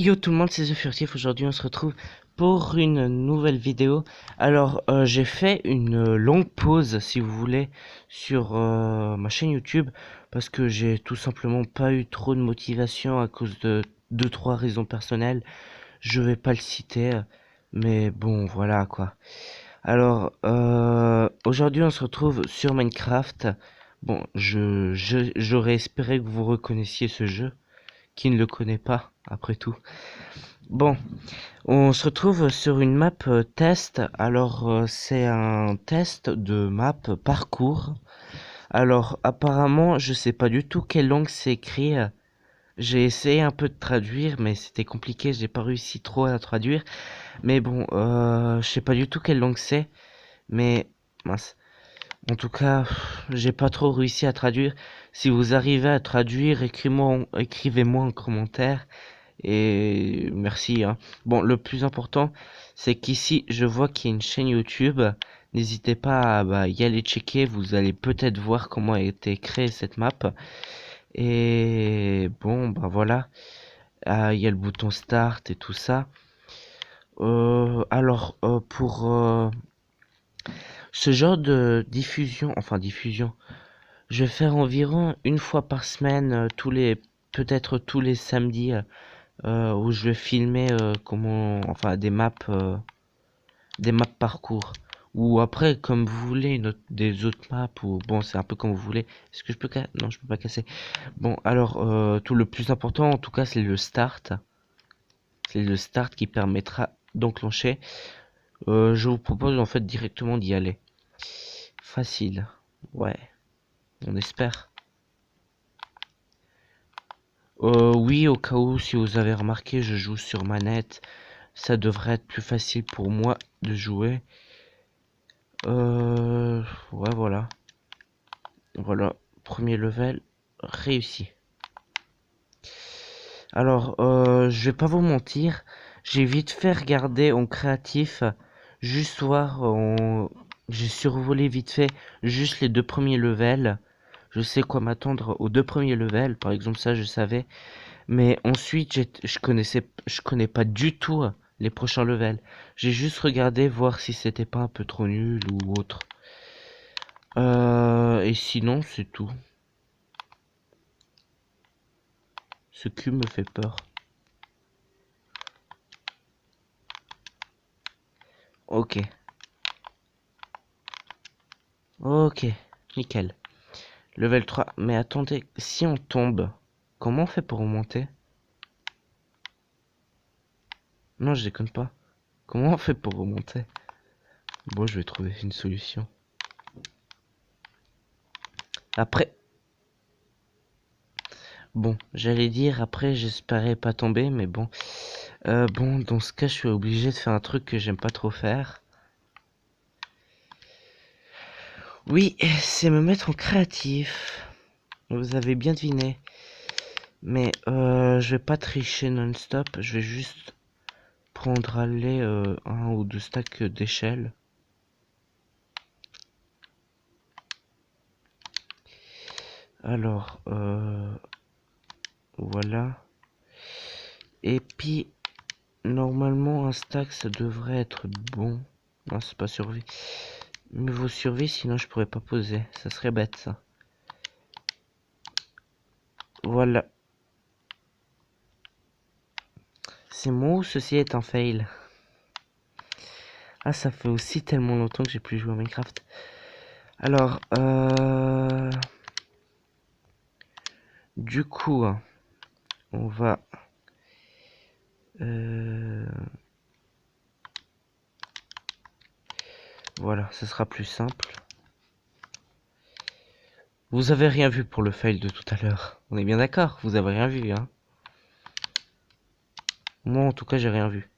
Yo tout le monde, c'est The Furtif. Aujourd'hui on se retrouve pour une nouvelle vidéo. Alors j'ai fait une longue pause si vous voulez sur ma chaîne YouTube parce que j'ai tout simplement pas eu trop de motivation à cause de deux trois raisons personnelles. Je vais pas le citer, mais bon voilà quoi. Alors aujourd'hui on se retrouve sur Minecraft. Bon, j'aurais espéré que vous reconnaissiez ce jeu. Qui ne le connaît pas après tout. Bon, on se retrouve sur une map test. Alors, c'est un test de map parcours. Alors, apparemment, je sais pas du tout quelle langue c'est écrit. J'ai essayé un peu de traduire, mais c'était compliqué. J'ai pas réussi trop à traduire. Mais bon, je sais pas du tout quelle langue c'est. Mais mince. En tout cas, j'ai pas trop réussi à traduire. Si vous arrivez à traduire, écrivez-moi en commentaire. Et merci, hein. Bon, le plus important, c'est qu'ici, je vois qu'il y a une chaîne YouTube. N'hésitez pas à y aller checker. Vous allez peut-être voir comment a été créée cette map. Et bon, bah voilà. Il y a le bouton Start et tout ça. Pour ce genre de diffusion, je vais faire environ une fois par semaine, peut-être tous les samedis. Où je vais filmer des maps parcours. Ou après, comme vous voulez, des autres maps, ou bon, c'est un peu comme vous voulez. Est-ce que je peux casser? Non, je peux pas casser. Bon, alors, tout le plus important, en tout cas, c'est le start. C'est le start qui permettra d'enclencher. Je vous propose en fait directement d'y aller. Facile. Ouais, on espère. Oui, au cas où, si vous avez remarqué, je joue sur manette. Ça devrait être plus facile pour moi de jouer. Ouais, voilà. Voilà, premier level réussi. Alors, je vais pas vous mentir, j'ai vite fait regarder en créatif, juste voir, j'ai survolé vite fait juste les deux premiers levels. Je sais quoi m'attendre aux deux premiers levels, par exemple ça je savais. Mais ensuite, je connais pas du tout les prochains levels. J'ai juste regardé voir si c'était pas un peu trop nul ou autre. Et sinon, c'est tout. Ce cul me fait peur. Ok. Ok. Nickel. Level 3. Mais attendez, si on tombe, comment on fait pour remonter? Non, je déconne pas. Comment on fait pour remonter? Bon, je vais trouver une solution. Après... Bon, j'allais dire après, j'espérais pas tomber, mais bon. Bon, dans ce cas, je suis obligé de faire un truc que j'aime pas trop faire. Oui, c'est me mettre en créatif. Vous avez bien deviné. Mais je vais pas tricher non-stop. Je vais juste prendre aller un ou deux stacks d'échelle. Alors, voilà. Et puis, normalement, un stack, ça devrait être bon. Non, c'est pas survie. Mais vos survies, sinon je pourrais pas poser. Ça serait bête, ça. Voilà. C'est moi ou ceci est un fail? Ah, ça fait aussi tellement longtemps que j'ai plus joué à Minecraft. Alors, du coup, on va... Voilà, ce sera plus simple. Vous avez rien vu pour le fail de tout à l'heure. On est bien d'accord, vous avez rien vu, hein. Moi, en tout cas, j'ai rien vu.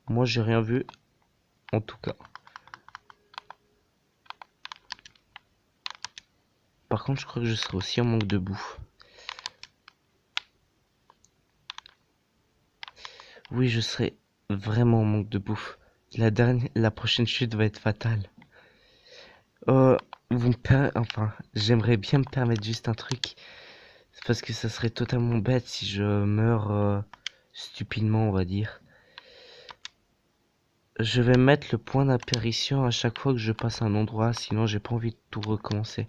Moi, j'ai rien vu, en tout cas. Par contre, je crois que je serai aussi en manque de bouffe. Oui, je serai vraiment en manque de bouffe. La prochaine chute va être fatale. Enfin, j'aimerais bien me permettre juste un truc. C'est parce que ça serait totalement bête si je meurs stupidement, on va dire. Je vais mettre le point d'apparition à chaque fois que je passe un endroit, sinon j'ai pas envie de tout recommencer.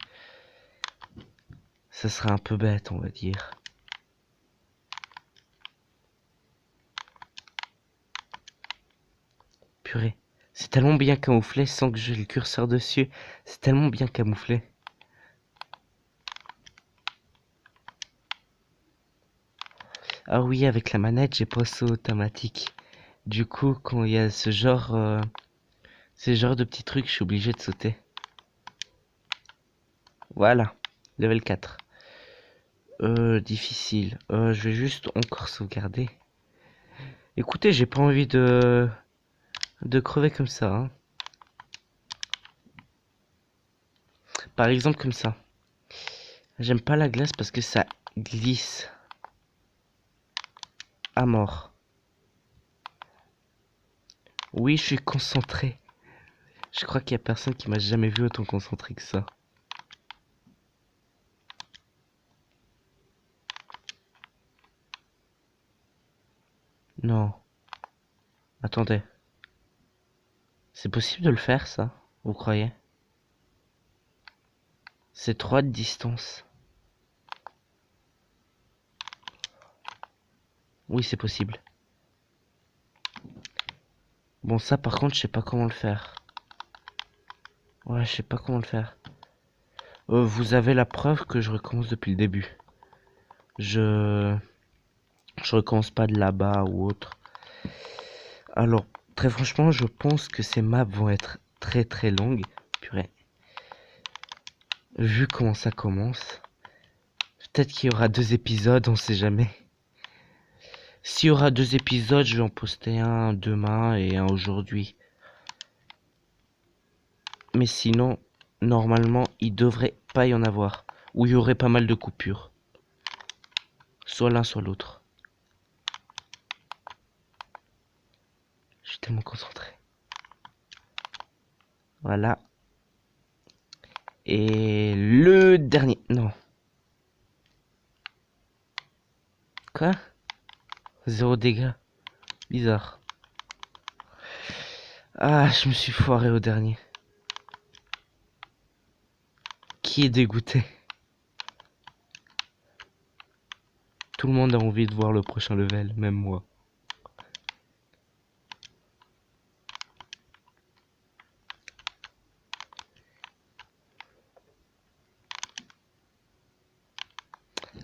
Ça serait un peu bête, on va dire. Purée, c'est tellement bien camouflé sans que j'ai le curseur dessus. C'est tellement bien camouflé. Ah oui, avec la manette, j'ai pas saut automatique. Du coup, quand il y a ce genre de petits trucs, je suis obligé de sauter. Voilà, level 4. Difficile. Je vais juste encore sauvegarder. Écoutez, j'ai pas envie de crever comme ça, hein. Par exemple comme ça. J'aime pas la glace parce que ça glisse à mort. Oui, je suis concentré. Je crois qu'il y a personne qui m'a jamais vu autant concentré que ça. Non. Attendez. C'est possible de le faire, ça? Vous croyez? C'est 3 de distance. Oui, c'est possible. Bon, ça, par contre, je sais pas comment le faire. Ouais, je sais pas comment le faire. Vous avez la preuve que je recommence depuis le début. Je... Je recommence pas de là-bas ou autre. Alors, très franchement, je pense que ces maps vont être très très longues. Purée. Vu comment ça commence. Peut-être qu'il y aura 2 épisodes, on sait jamais. S'il y aura 2 épisodes, je vais en poster un demain et un aujourd'hui. Mais sinon, normalement, il devrait pas y en avoir. Ou il y aurait pas mal de coupures. Soit l'un, soit l'autre. Je suis tellement concentré. Voilà. Et le dernier. Non. Quoi? 0 dégâts. Bizarre. Ah, je me suis foiré au dernier. Qui est dégoûté? Tout le monde a envie de voir le prochain level, même moi.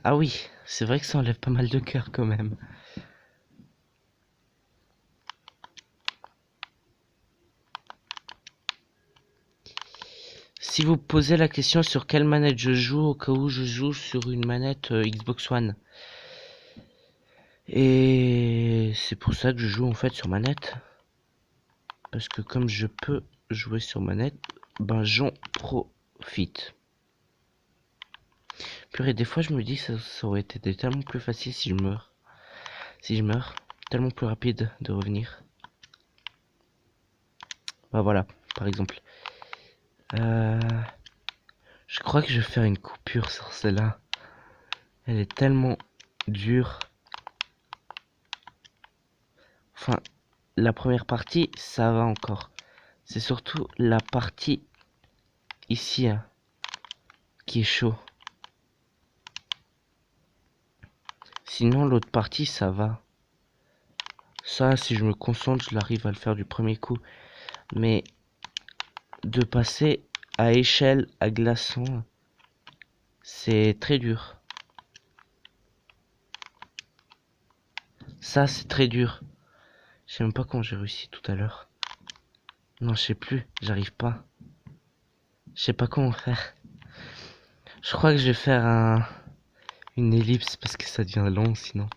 Ah oui, c'est vrai que ça enlève pas mal de cœur quand même. Si vous posez la question sur quelle manette je joue, au cas où je joue sur une manette Xbox One. Et c'est pour ça que je joue en fait sur manette. Parce que comme je peux jouer sur manette, ben j'en profite. Purée, des fois je me dis que ça aurait été tellement plus facile si je meurs. Si je meurs, tellement plus rapide de revenir. Bah voilà, par exemple. Je crois que je vais faire une coupure sur celle-là. Elle est tellement dure. Enfin, la première partie, ça va encore. C'est surtout la partie ici hein, qui est chaud. Sinon, l'autre partie, ça va. Ça, si je me concentre, je l'arrive à le faire du premier coup. Mais de passer à échelle, à glaçon, c'est très dur. Ça, c'est très dur. Je sais même pas comment j'ai réussi tout à l'heure. Non, je sais plus, j'arrive pas. Je sais pas comment faire. Je crois que je vais faire une ellipse parce que ça devient long sinon.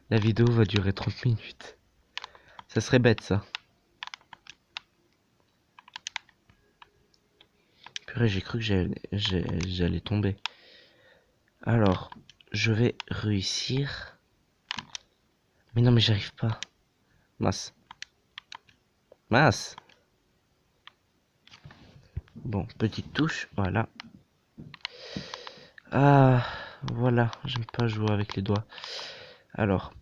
La vidéo va durer 30 minutes. Ça serait bête ça. Purée, j'ai cru que j'allais tomber. Alors, je vais réussir. Mais non, mais j'arrive pas. Mince. Mince. Bon, petite touche, voilà. Ah, Voilà, j'aime pas jouer avec les doigts. Alors,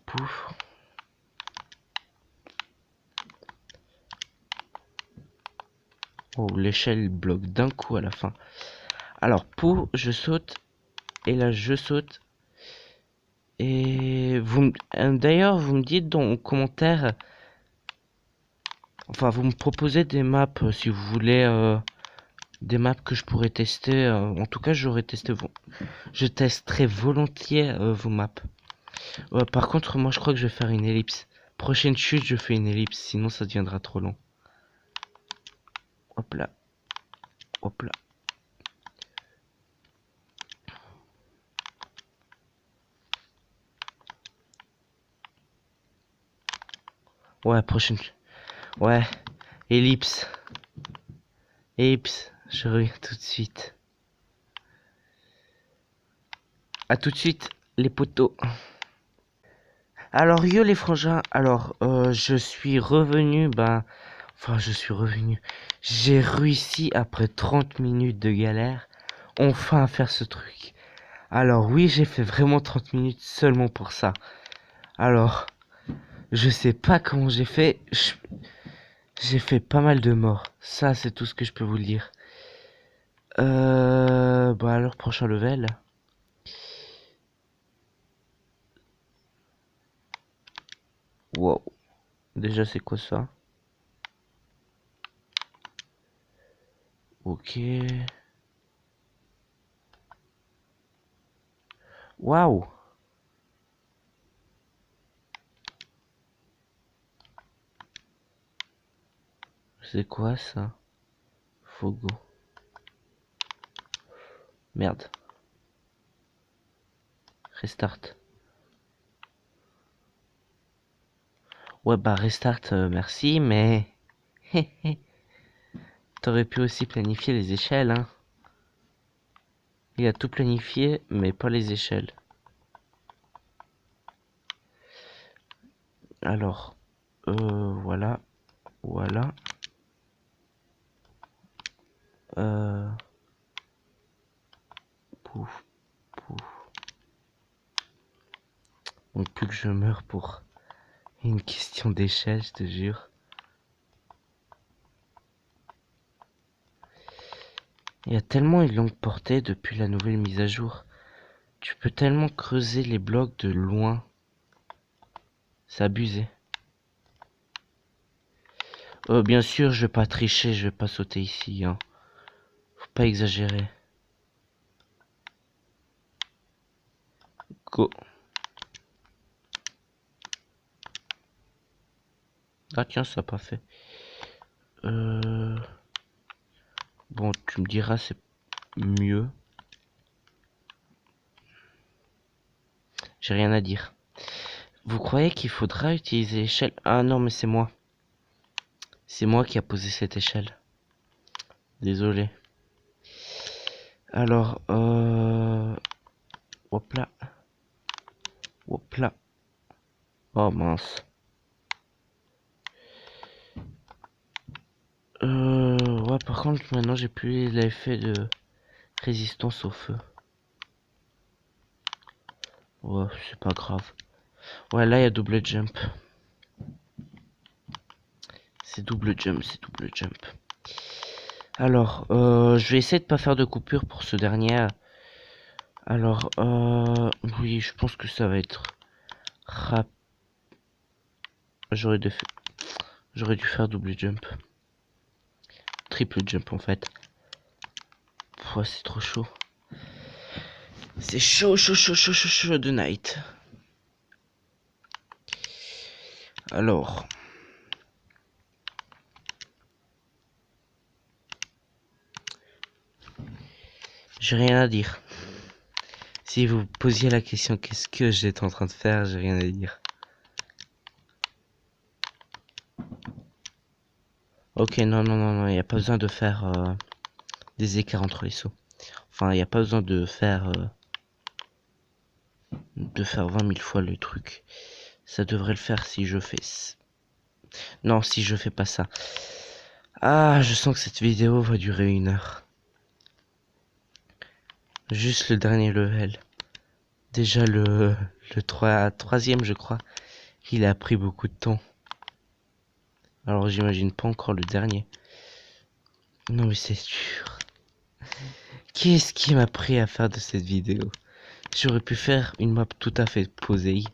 pouf. Oh, l'échelle bloque d'un coup à la fin. Alors, pouf, je saute. Et là, je saute. Et vous, d'ailleurs, vous me dites dans les commentaires, enfin, vous me proposez des maps si vous voulez, des maps que je pourrais tester. En tout cas, j'aurais testé je testerai volontiers vos maps. Par contre, moi, je crois que je vais faire une ellipse. Prochaine chute, je fais une ellipse, sinon ça deviendra trop long. Hop là, hop là. Ouais, prochaine. Ouais, ellipse. Ellipse, je reviens tout de suite. À tout de suite, les poteaux. Alors, yo les frangins, alors, je suis revenu, enfin, je suis revenu. J'ai réussi, après 30 minutes de galère, enfin à faire ce truc. Alors, oui, j'ai fait vraiment 30 minutes seulement pour ça. Alors, je sais pas comment j'ai fait. J'ai fait pas mal de morts. Ça, c'est tout ce que je peux vous le dire. Bah alors, prochain level. Wow. Déjà, c'est quoi ça? Ok. Waouh. C'est quoi ça? Fogo. Merde. Restart. Ouais, bah restart, merci, mais... T'aurais pu aussi planifier les échelles, hein. Il a tout planifié, mais pas les échelles. Alors, voilà, voilà. Pouf, pouf. Donc plus que je meurs pour une question d'échelle, je te jure. Il y a tellement une longue portée depuis la nouvelle mise à jour. Tu peux tellement creuser les blocs de loin. C'est abusé. Bien sûr, je vais pas tricher, je vais pas sauter ici, hein. Faut pas exagérer. Go. Ah tiens, ça a pas fait. Bon, tu me diras, c'est mieux. J'ai rien à dire. Vous croyez qu'il faudra utiliser l'échelle? Ah non, mais c'est moi. C'est moi qui a posé cette échelle. Désolé. Alors, hop là. Hop là. Oh mince. Ouais, par contre, maintenant j'ai plus l'effet de résistance au feu. Ouais, c'est pas grave. Ouais, là il y a double jump. C'est double jump, c'est double jump. Alors, je vais essayer de pas faire de coupure pour ce dernier. Alors, oui, je pense que ça va être rap. J'aurais dû faire double jump. Triple jump en fait. Ouais, c'est trop chaud. C'est chaud, chaud, chaud, chaud, chaud, chaud de night. Alors. J'ai rien à dire. Si vous posiez la question qu'est-ce que j'étais en train de faire, j'ai rien à dire. Ok, non, non, non, non, il n'y a pas besoin de faire des écarts entre les sauts. Enfin, il n'y a pas besoin de faire 20 000 fois le truc. Ça devrait le faire si je fais... Non, si je fais pas ça. Ah, je sens que cette vidéo va durer 1 heure. Juste le dernier level. Déjà le troisième, je crois. Il a pris beaucoup de temps. Alors j'imagine pas encore le dernier. Non mais c'est sûr. Qu'est-ce qui m'a pris à faire de cette vidéo? J'aurais pu faire une map tout à fait posée.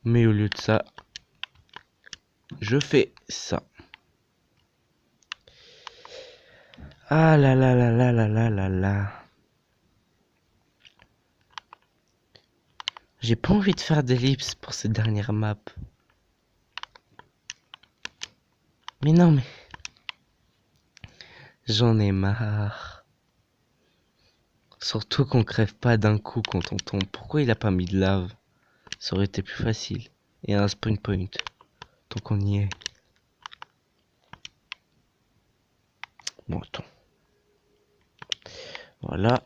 Mais au lieu de ça, je fais ça. Ah là là là là là là là là. J'ai pas envie de faire d'ellipse pour cette dernière map. Mais non mais... J'en ai marre. Surtout qu'on crève pas d'un coup quand on tombe. Pourquoi il a pas mis de lave? Ça aurait été plus facile. Et un spawn point. Donc on y est. Bon, attends. Voilà.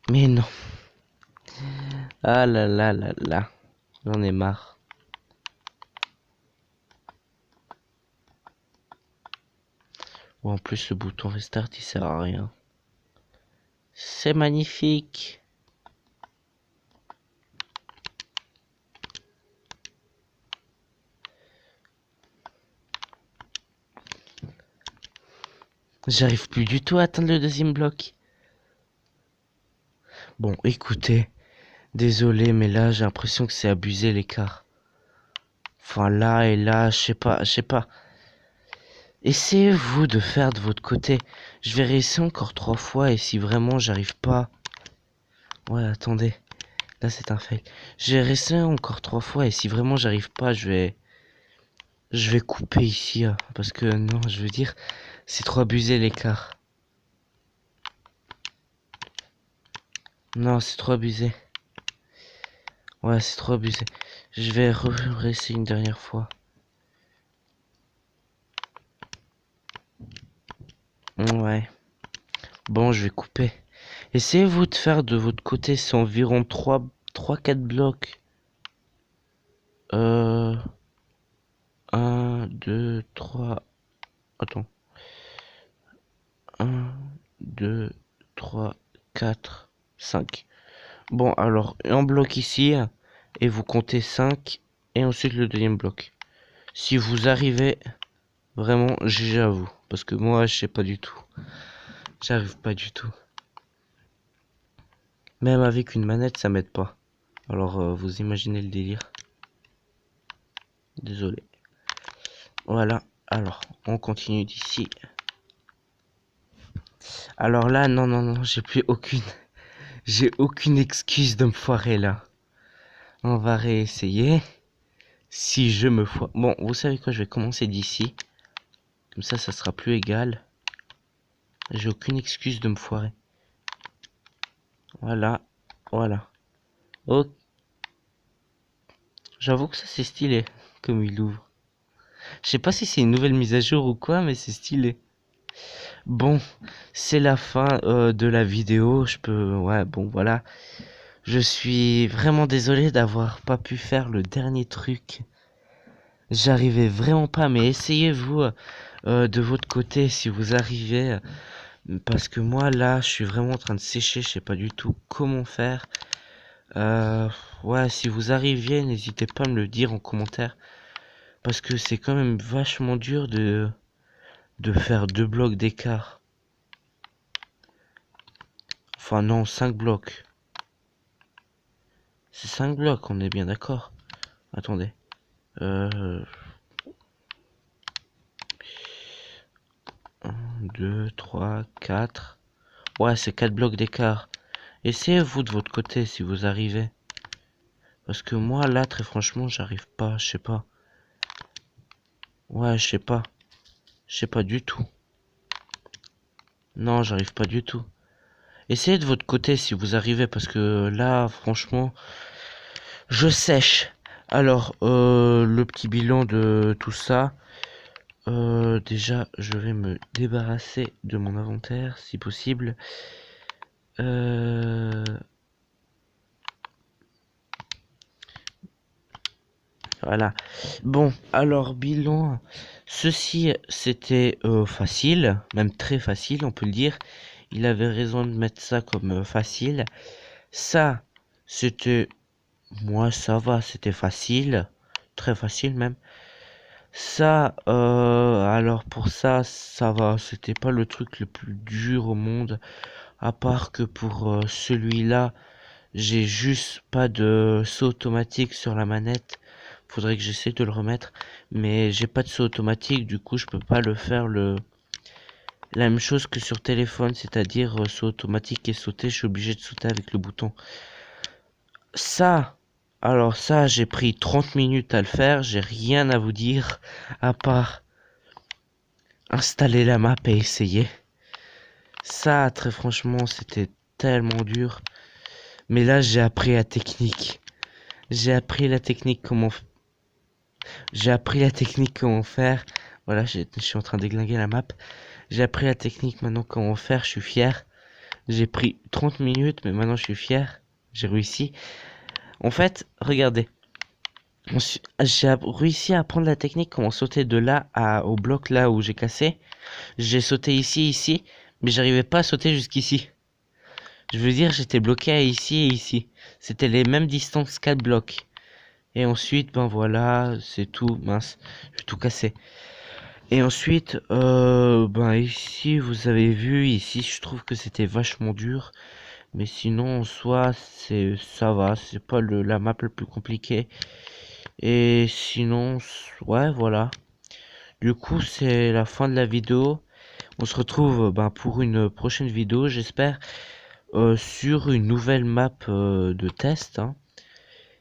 Mais non. Ah là là là là. J'en ai marre. Bon, en plus, le bouton restart, il sert à rien. C'est magnifique. J'arrive plus du tout à atteindre le deuxième bloc. Bon, écoutez. Désolé, mais là, j'ai l'impression que c'est abusé l'écart. Enfin, là et là, je sais pas. Essayez-vous de faire de votre côté. Je vais réessayer encore 3 fois et si vraiment j'arrive pas... Ouais, attendez. Là, c'est un fail. Je vais réessayer encore 3 fois et si vraiment j'arrive pas, je vais couper ici. Parce que non, je veux dire, c'est trop abusé l'écart. Non, c'est trop abusé. Ouais, c'est trop abusé. Je vais réessayer une dernière fois. Ouais. Bon, je vais couper. Essayez-vous de faire de votre côté, c'est environ 3-4 blocs. 1, 2, 3. Attends. 1, 2, 3, 4, 5. Bon, alors, un bloc ici, et vous comptez 5, et ensuite le deuxième bloc. Si vous arrivez, vraiment, GG à vous. Parce que moi, je sais pas du tout. J'arrive pas du tout. Même avec une manette, ça m'aide pas. Alors, vous imaginez le délire. Désolé. Voilà. Alors, on continue d'ici. Alors là, non, non, non, j'ai plus aucune... J'ai aucune excuse de me foirer là. On va réessayer. Si je me foire... Bon, vous savez quoi, je vais commencer d'ici. Comme ça sera plus égal. J'ai aucune excuse de me foirer. Voilà. Voilà. Oh. J'avoue que ça c'est stylé. Comme il ouvre. Je sais pas si c'est une nouvelle mise à jour ou quoi, mais c'est stylé. Bon, c'est la fin de la vidéo. Je peux... Ouais, bon, voilà. Je suis vraiment désolé d'avoir pas pu faire le dernier truc. J'arrivais vraiment pas, mais essayez-vous de votre côté si vous arrivez. Parce que moi, là, je suis vraiment en train de sécher. Je sais pas du tout comment faire. Ouais, si vous arriviez, n'hésitez pas à me le dire en commentaire. Parce que c'est quand même vachement dur de faire 2 blocs d'écart. Enfin non, 5 blocs. C'est 5 blocs, on est bien d'accord. Attendez. 1, 2, 3, 4. Ouais, c'est 4 blocs d'écart. Essayez-vous de votre côté si vous arrivez. Parce que moi, là, très franchement, j'arrive pas. Je sais pas. Ouais, je sais pas. Je sais pas du tout. Non, j'arrive pas du tout. Essayez de votre côté si vous arrivez. Parce que là, franchement, je sèche. Alors, le petit bilan de tout ça. Déjà, je vais me débarrasser de mon inventaire, si possible. Voilà. Bon, alors bilan. Ceci, c'était facile, même très facile, on peut le dire. Il avait raison de mettre ça comme facile. Ça, c'était... Moi, ça va, c'était facile. Très facile même. Ça, alors pour ça, ça va. C'était pas le truc le plus dur au monde. À part que pour celui-là, j'ai juste pas de saut automatique sur la manette. Faudrait que j'essaie de le remettre. Mais j'ai pas de saut automatique, du coup je peux pas le faire la même chose que sur téléphone, c'est-à-dire saut automatique et sauter, je suis obligé de sauter avec le bouton. Ça, alors ça, j'ai pris 30 minutes à le faire, j'ai rien à vous dire, à part installer la map et essayer. Ça, très franchement, c'était tellement dur. Mais là, j'ai appris la technique. J'ai appris la technique comment faire. Voilà, je suis en train de déglinguer la map. J'ai appris la technique maintenant comment faire, je suis fier. J'ai pris 30 minutes, mais maintenant je suis fier. J'ai réussi. En fait, regardez. J'ai réussi à apprendre la technique comment sauter de là au bloc là où j'ai cassé. J'ai sauté ici, mais j'arrivais pas à sauter jusqu'ici. Je veux dire, j'étais bloqué à ici et ici. C'était les mêmes distances 4 blocs. Et ensuite, ben voilà, c'est tout. Mince, j'ai tout cassé. Et ensuite, ben ici, vous avez vu, ici, je trouve que c'était vachement dur. Mais sinon, en soi, ça va, c'est pas la map le plus compliquée. Et sinon, ouais, voilà. Du coup, c'est la fin de la vidéo. On se retrouve ben, pour une prochaine vidéo, j'espère, sur une nouvelle map de test. Hein.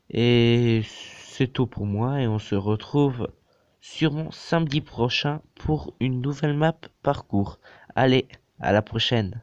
Et c'est tout pour moi. Et on se retrouve sûrement samedi prochain pour une nouvelle map parcours. Allez, à la prochaine.